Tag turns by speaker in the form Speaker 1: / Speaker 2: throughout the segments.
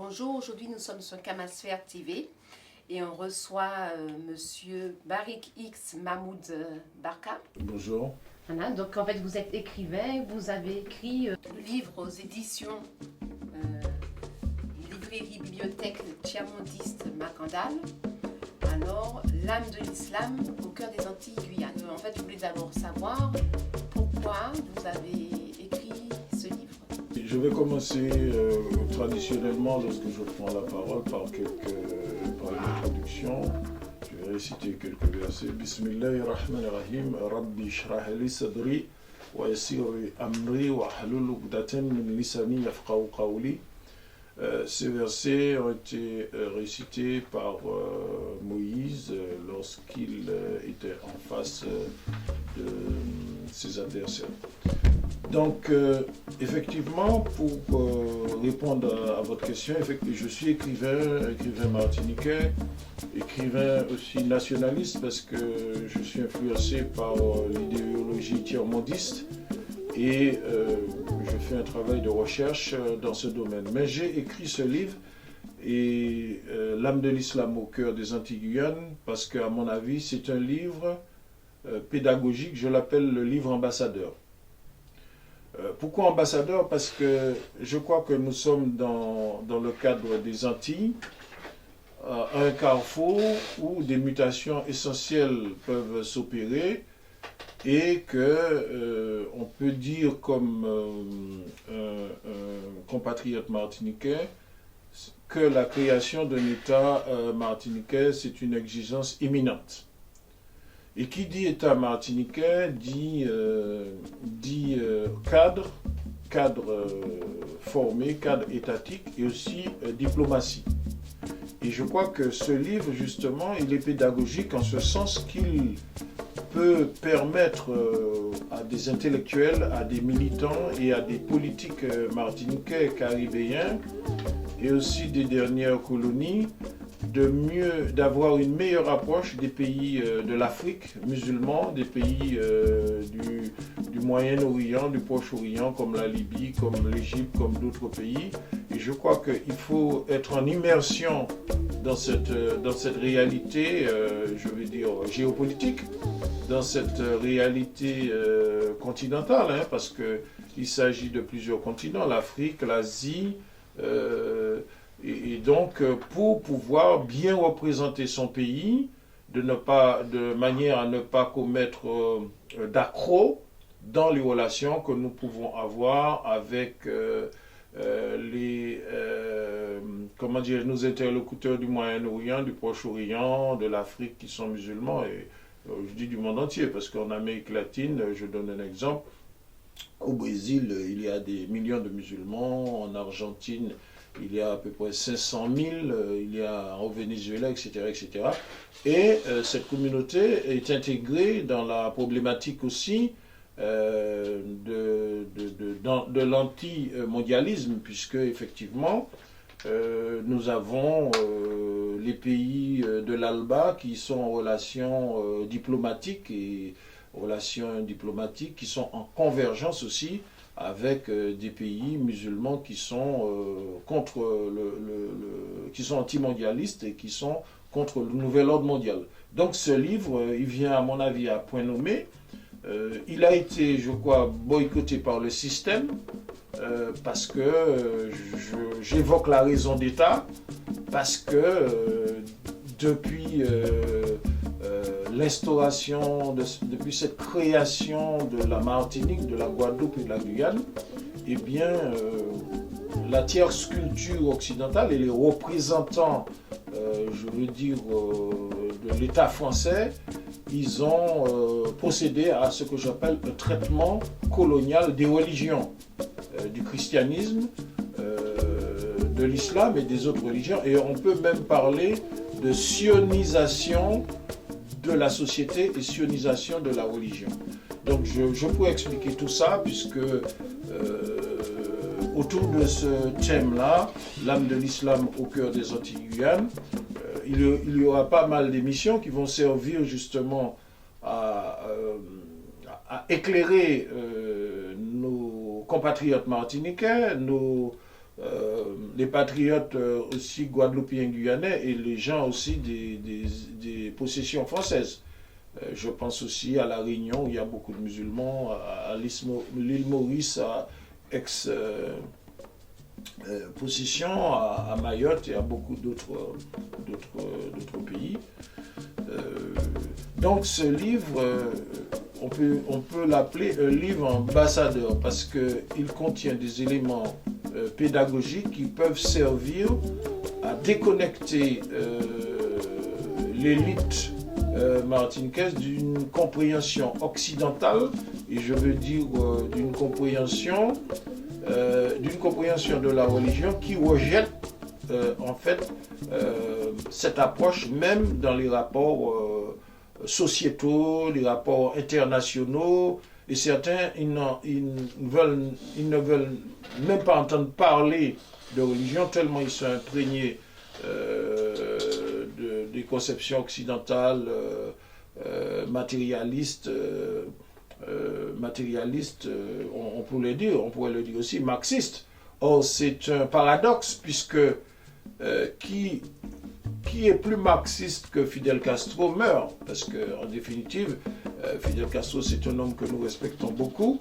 Speaker 1: Bonjour, aujourd'hui nous sommes sur Kamasphère TV et on reçoit Monsieur Barik X Mahmoud Barka.
Speaker 2: Bonjour.
Speaker 1: Voilà, donc en fait vous êtes écrivain, vous avez écrit le livre aux éditions Librairie Bibliothèque Tiers-Mondiste Macandal. Alors, l'âme de l'islam au cœur des Antilles Guyane. En fait, je voulais d'abord savoir pourquoi vous avez écrit ce livre.
Speaker 2: Je vais commencer traditionnellement lorsque je prends la parole par une introduction. Je vais réciter quelques versets. Bismillahirrahmanirrahim. Rabbi shrah li sadri wa yassir li amri wa hlul uqdatan min lisani yafqahu qawli. Ces versets ont été récités par Moïse lorsqu'il était en face de ses adversaires. Donc, effectivement, pour répondre à votre question, je suis écrivain martiniquais, écrivain aussi nationaliste parce que je suis influencé par l'idéologie tiers-mondiste et je fais un travail de recherche dans ce domaine. Mais j'ai écrit ce livre et l'âme de l'islam au cœur des Antilles Guyane parce qu'à mon avis, c'est un livre pédagogique, je l'appelle le livre ambassadeur. Pourquoi ambassadeur? Parce que je crois que nous sommes dans le cadre des Antilles, un carrefour où des mutations essentielles peuvent s'opérer et que on peut dire comme un compatriote martiniquais que la création d'un État martiniquais, c'est une exigence imminente. Et qui dit État martiniquais dit cadre formé, cadre étatique et aussi diplomatie. Et je crois que ce livre, justement, il est pédagogique en ce sens qu'il peut permettre à des intellectuels, à des militants et à des politiques martiniquais, caribéens et aussi des dernières colonies d'avoir une meilleure approche des pays de l'Afrique musulmans, des pays du Moyen-Orient, du Proche-Orient, comme la Libye, comme l'Égypte, comme d'autres pays. Et je crois qu'il faut être en immersion dans cette réalité, je veux dire, géopolitique, dans cette réalité continentale, hein, parce qu'il s'agit de plusieurs continents, l'Afrique, l'Asie, et donc, pour pouvoir bien représenter son pays, de manière à ne pas commettre d'accrocs dans les relations que nous pouvons avoir avec nos interlocuteurs du Moyen-Orient, du Proche-Orient, de l'Afrique qui sont musulmans, et je dis du monde entier, parce qu'en Amérique latine, je donne un exemple, au Brésil, il y a des millions de musulmans, en Argentine, il y a à peu près 500 000, il y a au Venezuela, etc. etc. Et cette communauté est intégrée dans la problématique aussi de l'anti-mondialisme, puisque effectivement, nous avons les pays de l'ALBA qui sont en relations diplomatiques et relations diplomatiques qui sont en convergence aussi avec des pays musulmans qui sont qui sont anti-mondialistes et qui sont contre le nouvel ordre mondial. Donc ce livre, il vient à mon avis à point nommé. Il a été, je crois, boycotté par le système parce que j'évoque la raison d'État, parce que depuis l'instauration, depuis cette création de la Martinique, de la Guadeloupe et de la Guyane, eh bien, la tierce culture occidentale et les représentants, je veux dire, de l'État français, ils ont procédé à ce que j'appelle un traitement colonial des religions, du christianisme, de l'islam et des autres religions. Et on peut même parler de sionisation de la société et sionisation de la religion. Donc je pourrais expliquer tout ça puisque autour de ce thème-là, l'âme de l'islam au cœur des Antilles Guyane, il y aura pas mal d'émissions qui vont servir justement à éclairer nos compatriotes martiniquais, nos les patriotes aussi guadeloupéens guyanais et les gens aussi des possessions françaises. Je pense aussi à La Réunion où il y a beaucoup de musulmans, à l'île Maurice, à ex-possession, à Mayotte et à beaucoup d'autres pays. Donc ce livre, on peut l'appeler un livre ambassadeur parce qu'il contient des éléments pédagogiques qui peuvent servir à déconnecter l'élite martiniquaise d'une compréhension occidentale, et je veux dire d'une compréhension de la religion qui rejette en fait cette approche même dans les rapports sociétaux, les rapports internationaux, et certains ils ne veulent même pas entendre parler de religion tellement ils sont imprégnés des conceptions occidentales matérialistes, on pourrait le dire aussi marxistes. Or c'est un paradoxe puisque qui est plus marxiste que Fidel Castro meurt, parce qu'en définitive, Fidel Castro c'est un homme que nous respectons beaucoup,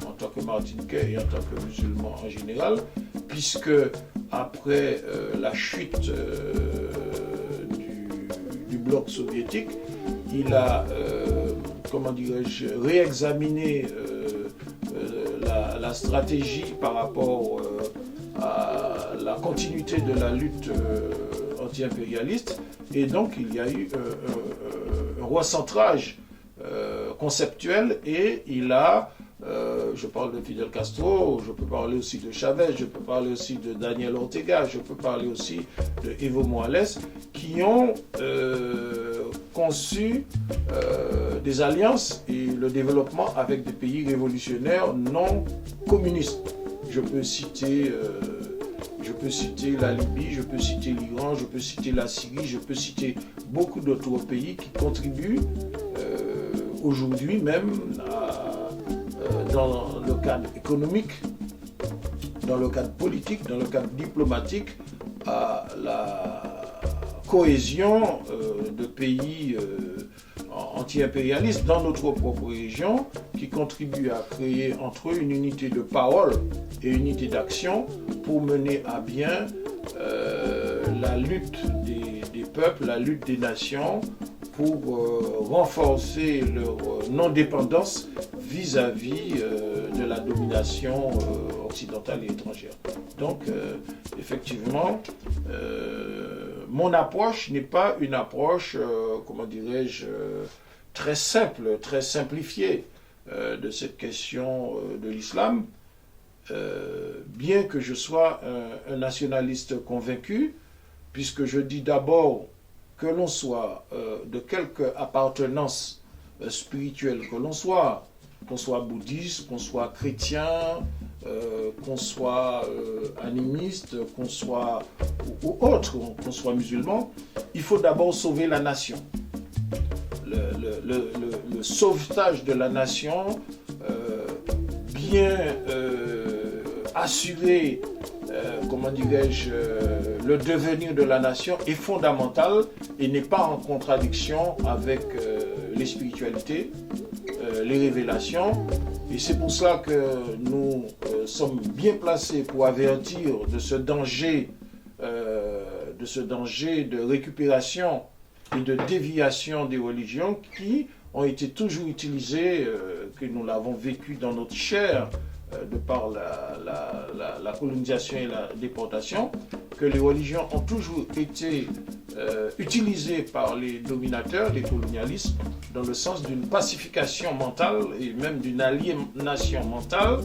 Speaker 2: en tant que Martiniquais et en tant que musulman en général, puisque après la chute du bloc soviétique, il a, réexaminé la stratégie par rapport à la continuité de la lutte anti-impérialiste, et donc il y a eu un recentrage conceptuel, et il a, je parle de Fidel Castro, je peux parler aussi de Chavez, je peux parler aussi de Daniel Ortega, je peux parler aussi de Evo Morales, qui ont conçu des alliances et le développement avec des pays révolutionnaires non communistes. Je peux citer la Libye, je peux citer l'Iran, je peux citer la Syrie, je peux citer beaucoup d'autres pays qui contribuent aujourd'hui même dans le cadre économique, dans le cadre politique, dans le cadre diplomatique, à la cohésion de pays anti-impérialistes dans notre propre région, qui contribuent à créer entre eux une unité de parole et une unité d'action pour mener à bien la lutte des peuples, la lutte des nations, pour renforcer leur non-dépendance vis-à-vis de la domination occidentale et étrangère. Donc, effectivement, mon approche n'est pas une approche, très simple, très simplifiée de cette question de l'islam, bien que je sois un nationaliste convaincu, puisque je dis d'abord que l'on soit de quelque appartenance spirituelle que l'on soit bouddhiste, qu'on soit chrétien, qu'on soit animiste, qu'on soit ou autre, qu'on soit musulman, il faut d'abord sauver la nation. Le sauvetage de la nation, bien assurer, le devenir de la nation est fondamental et n'est pas en contradiction avec les spiritualités, les révélations. Et c'est pour ça que nous sommes bien placés pour avertir de ce danger de récupération et de déviation des religions qui ont été toujours utilisées, que nous l'avons vécu dans notre chair, de par la colonisation et la déportation, que les religions ont toujours été utilisées par les dominateurs, les colonialistes, dans le sens d'une pacification mentale et même d'une aliénation mentale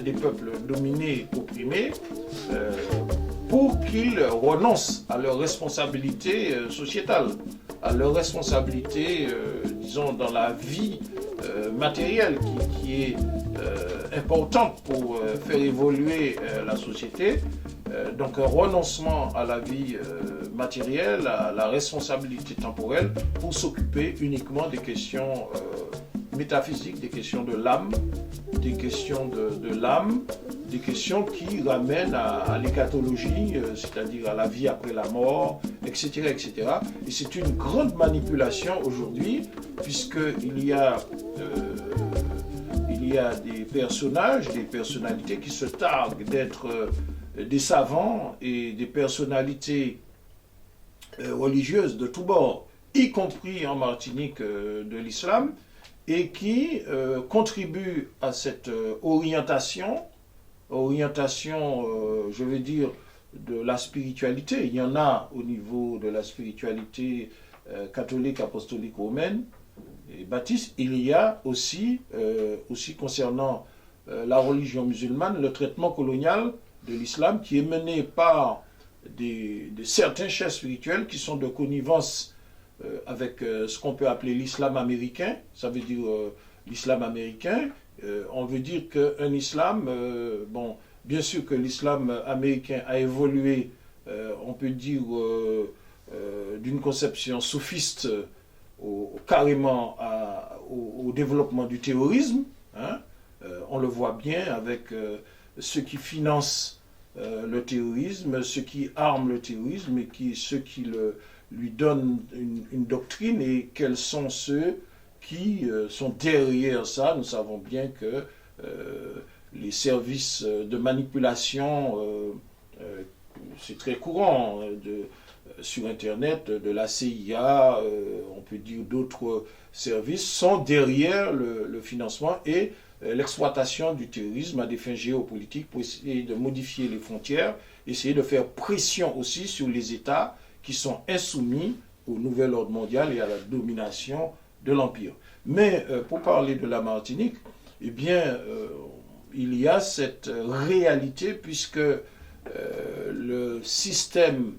Speaker 2: des peuples dominés, opprimés, pour qu'ils renoncent à leurs responsabilités sociétales, à leurs responsabilités, disons, dans la vie matérielle qui est importante pour faire évoluer la société. Donc un renoncement à la vie matérielle, à la responsabilité temporelle, pour s'occuper uniquement des questions métaphysiques, des questions de l'âme, des questions de l'âme, des questions qui ramènent à l'échatologie, c'est-à-dire à la vie après la mort, etc. etc. Et c'est une grande manipulation aujourd'hui, puisqu'il y a des personnages, des personnalités qui se targuent d'être des savants et des personnalités religieuses de tous bords, y compris en Martinique de l'islam, et qui contribuent à cette orientation, je veux dire, de la spiritualité. Il y en a au niveau de la spiritualité catholique, apostolique, romaine et baptiste. Il y a aussi concernant la religion musulmane, le traitement colonial de l'islam qui est mené par de certains chefs spirituels qui sont de connivence avec ce qu'on peut appeler l'islam américain. Ça veut dire l'islam américain. On veut dire qu'un islam, bien sûr que l'islam américain a évolué, on peut dire, d'une conception soufiste carrément au développement du terrorisme. Hein. On le voit bien avec ceux qui financent le terrorisme, ceux qui arment le terrorisme et ceux qui lui donnent une doctrine, et quels sont ceux qui sont derrière ça. Nous savons bien que les services de manipulation, c'est très courant sur Internet, de la CIA, on peut dire d'autres services, sont derrière le financement et l'exploitation du terrorisme à des fins géopolitiques pour essayer de modifier les frontières, essayer de faire pression aussi sur les États qui sont insoumis au nouvel ordre mondial et à la domination de l'Empire. Mais pour parler de la Martinique, eh bien, il y a cette réalité puisque le système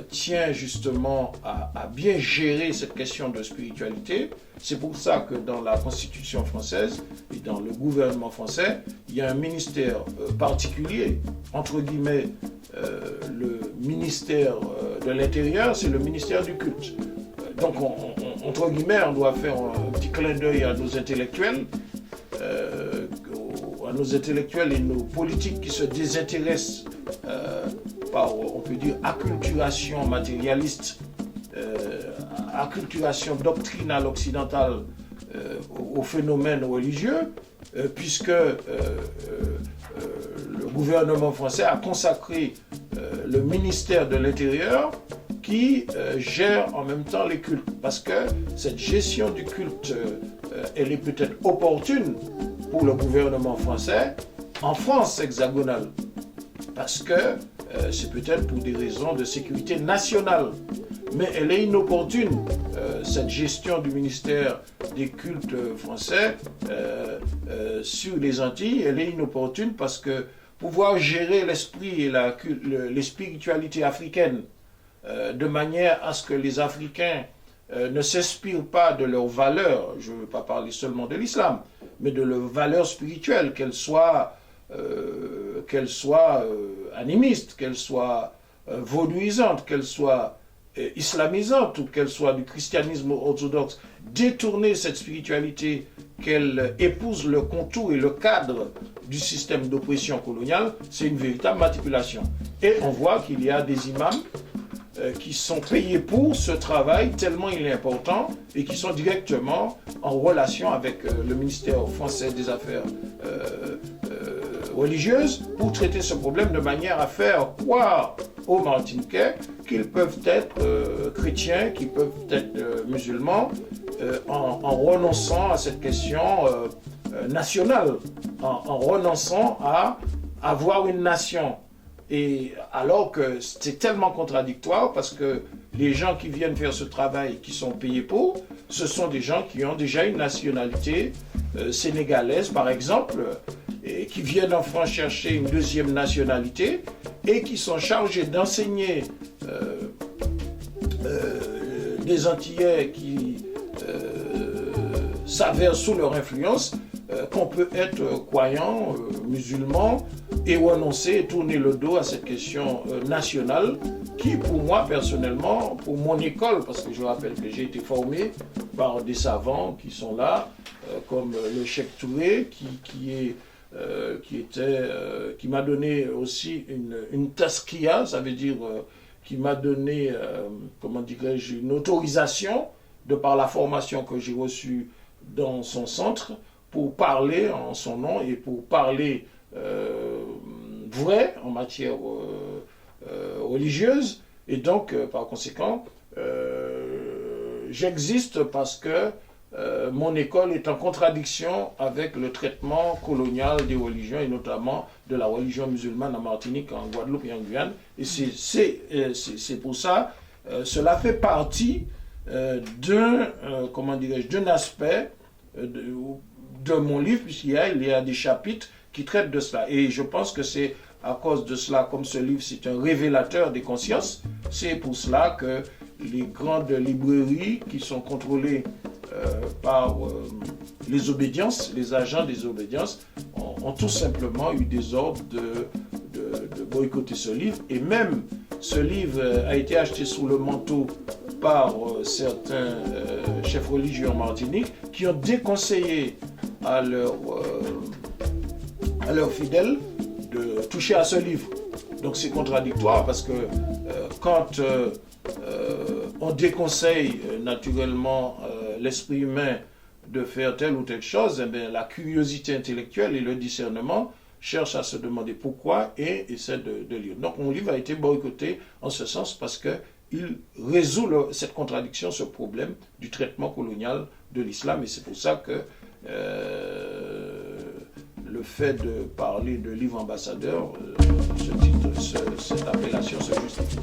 Speaker 2: tient justement à bien gérer cette question de spiritualité. C'est pour ça que dans la Constitution française et dans le gouvernement français, il y a un ministère particulier, entre guillemets, le ministère de l'Intérieur, c'est le ministère du culte. Donc, entre guillemets, on doit faire un petit clin d'œil à nos intellectuels, et nos politiques qui se désintéressent par, on peut dire, acculturation matérialiste, acculturation doctrinale occidentale aux phénomènes religieux, puisque le gouvernement français a consacré le ministère de l'Intérieur qui gère en même temps les cultes. Parce que cette gestion du culte, elle est peut-être opportune pour le gouvernement français en France hexagonale. Parce que c'est peut-être pour des raisons de sécurité nationale. Mais elle est inopportune, cette gestion du ministère des cultes français sur les Antilles. Elle est inopportune parce que pouvoir gérer l'esprit et les spiritualités africaines de manière à ce que les Africains ne s'inspirent pas de leurs valeurs, je ne veux pas parler seulement de l'islam, mais de leurs valeurs spirituelles, qu'elles soient animistes, qu'elles soient vaudouisantes, qu'elles soient islamisantes ou qu'elles soient du christianisme orthodoxe, détourner cette spiritualité, qu'elle épouse le contour et le cadre du système d'oppression coloniale, c'est une véritable manipulation. Et on voit qu'il y a des imams qui sont payés pour ce travail tellement il est important et qui sont directement en relation avec le ministère français des Affaires religieuses pour traiter ce problème de manière à faire croire aux Martiniquais qu'ils peuvent être chrétiens, qu'ils peuvent être musulmans en renonçant à cette question nationale, en renonçant à avoir une nation. Et alors que c'est tellement contradictoire parce que les gens qui viennent faire ce travail, qui sont payés pour, ce sont des gens qui ont déjà une nationalité sénégalaise par exemple, et qui viennent en France chercher une deuxième nationalité et qui sont chargés d'enseigner des Antillais qui s'avèrent sous leur influence qu'on peut être croyant, musulman, et renoncer et tourner le dos à cette question nationale qui, pour moi, personnellement, pour mon école, parce que je rappelle que j'ai été formé par des savants qui sont là, comme le Cheikh Touré, qui est qui m'a donné aussi une taskiya, ça veut dire qui m'a donné, comment dirais-je, une autorisation de par la formation que j'ai reçue dans son centre pour parler en son nom et pour parler vrai en matière religieuse. Et donc, par conséquent, j'existe parce que mon école est en contradiction avec le traitement colonial des religions et notamment de la religion musulmane en Martinique, en Guadeloupe et en Guyane. Et c'est pour ça, cela fait partie d'un aspect de mon livre, puisqu'il y a des chapitres qui traitent de cela. Et je pense que c'est à cause de cela, comme ce livre, c'est un révélateur des consciences, c'est pour cela que les grandes librairies qui sont contrôlées par les obédiences, les agents des obédiences, ont tout simplement eu des ordres de boycotter ce livre. Et même ce livre a été acheté sous le manteau par certains chefs religieux en Martinique qui ont déconseillé à leurs fidèles de toucher à ce livre. Donc c'est contradictoire parce que quand on déconseille naturellement l'esprit humain de faire telle ou telle chose, eh bien, la curiosité intellectuelle et le discernement cherchent à se demander pourquoi et essaient de lire. Donc mon livre a été boycotté en ce sens parce qu'il résout cette contradiction, ce problème du traitement colonial de l'islam, et c'est pour ça que le fait de parler de livre ambassadeur, cette appellation se justifie.